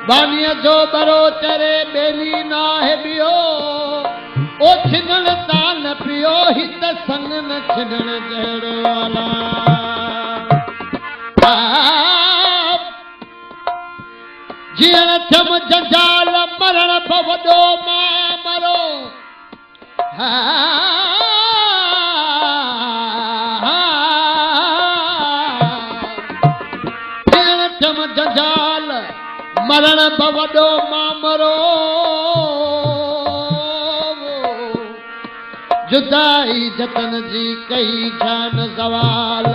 बानीअ जो बरो चरे बेली ना है बियो ओ छिनण तान पियो हित संग न छिनण जहड़ो वाला जीअण थम जंजाल मरण पवदो मां मरो जीअण थम जंजाल मरण बवडो मामरो जुदाई जतन जी कई जान सवाल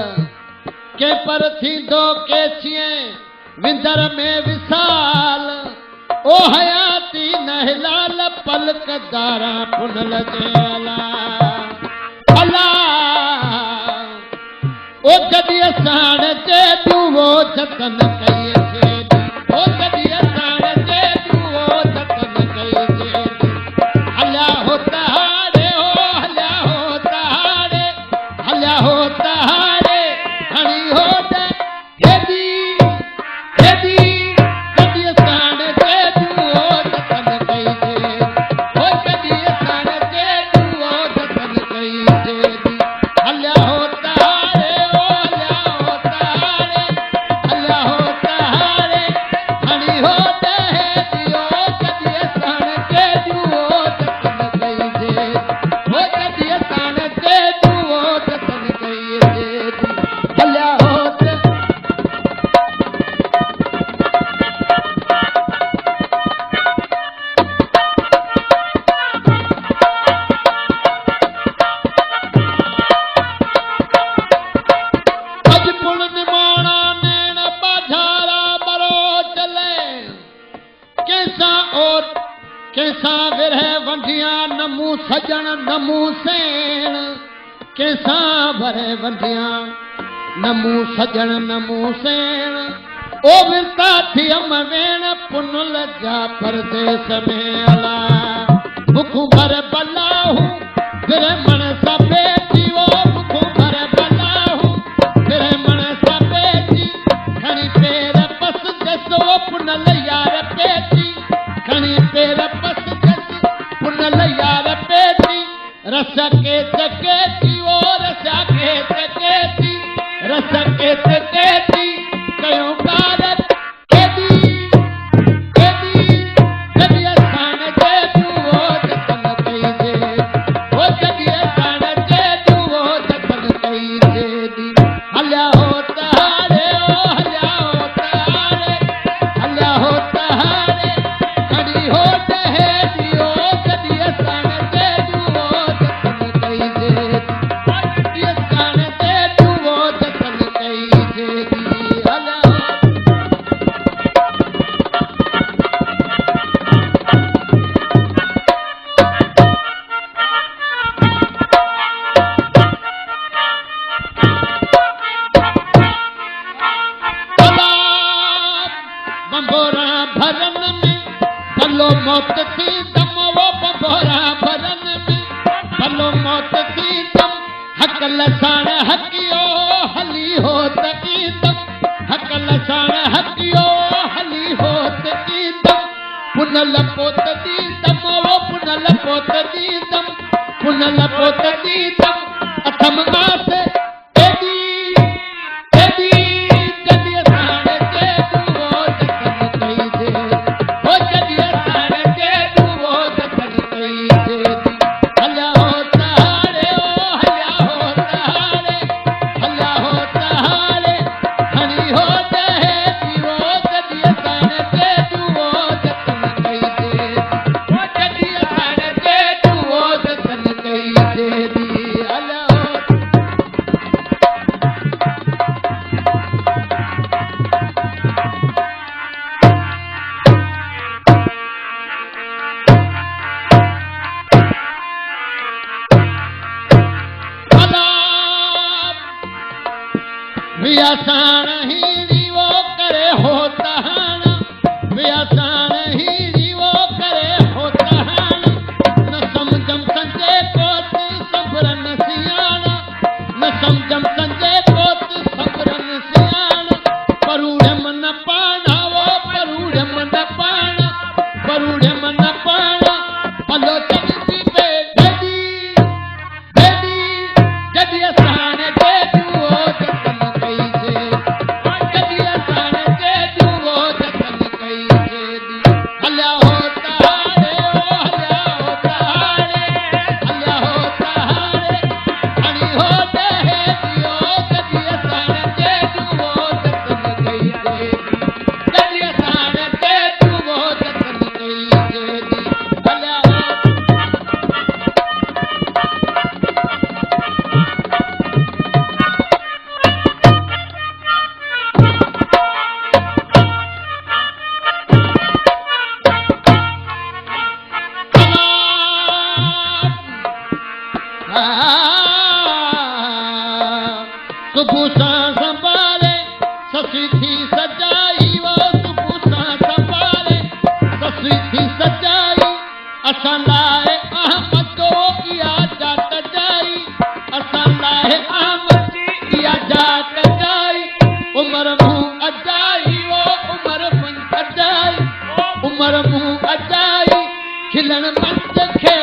के पर थींदो के छिए विंदर में विसाल ओ हयाती नहलाल पलक दारा पुनल जेला अला ओ जदी साण जे तू वो जतन कई ओ कदी असाण जे तू ओ जतन कई जे हल्या हो तहारे हो हल्या हो तहारे हल्या हो तहारे हणी हो दे हेदी हेदी कदी असाण जे तू ओ जतन कई जे ओ कदी असाण जे तू ओ जतन कई जे हल्या हो तहारे ओ हल्या हो तहारे हल्या हो तहारे हो दे दियो कदी असाण जे तू ओ जतन कई जे ओ कदी असाण जे तू ओ जतन कई जे हल्या हो अज पुण निमाणा नेण बाझारा बरो चले कैसा विरह वंधियां नमू सजन नमू सेण कैसा भरे वंधियां नमू सजन नमू सेण ओ विरता थी अम वेण पुनल जा परदेस में अला बुखू भर बलाहू विरह मन सबे जीवो बुखू भर बलाहू विरह मन सबे जी खणी पेर पस जसो पुनल यार पेची खणी पेर पस जस पुनल यार पेची रस के चकेती ओ रस के चकेती रस के चकेती कयो कारत केदी केदी कदी असाण जे तू ओ जतन कई जे ओ कदी असाण जे तू ओ जतन कई जे हल्या हो तहारे ओ हल्या हो तहारे हल्या हो तहारे खड़ी हो दे दियो कदी असाण जे तू ओ जतन कई जे कदी असाण जे तू ओ जतन कई जे हल्या हो बंबोरा भरन में भलो मौत थी दम वो बंबोरा भरन में भलो मौत थी दम हक लसाण हकियो हली हो तकी दम हक लसाण हकियो हली हो तकी दम पुनल पोत दी दम वो पुनल पोत दी दम पुनल पोत दी दम अथम आस एदी एदी कदी असाण जे तू ओ जतन कई जे ओ कदी असाण जे तू ओ जतन कई जे हल्या हो तहारे ओ हल्या हो तहारे हल्या हो तहारे हणी हो दे दियो कदी असाण जे तू ओ जतन कई जे ओ कदी असाण जे तू ओ जतन कई बेअसाण ही रीवो करे होता हाण बेअसाण ही रीवो करे होता हाण न समझम संजय कोत सबरन सियाण न समझम संजय कोत सबरन सियाण परूड़े मन पाण वो परूड़े मन पाण परूड़े मन पाण भलो चंदी पे जदी जदी जदी असाण दे दुओ जतन कई जे जदी असाण दे दुओ जतन कई जे हल्या होता हाणे ओ हल्या होता हाणे हल्या होता हाणे हणी होते हे दियो जदी असाण दे दुओ जतन कई जे जदी असाण दे दुओ जतन कई जे हल्या सुबह सां संभाले ससी थी सजाई वो सुबह सां संभाले ससी थी सजाई असां लाइ अहमद इहा जात जाई असां लाइ अहमद इहा जात जाई उमर मुंहुं अजाई वो उमर मुंहुं अजाई उमर मुंहुं अजाई खिलण मंद खे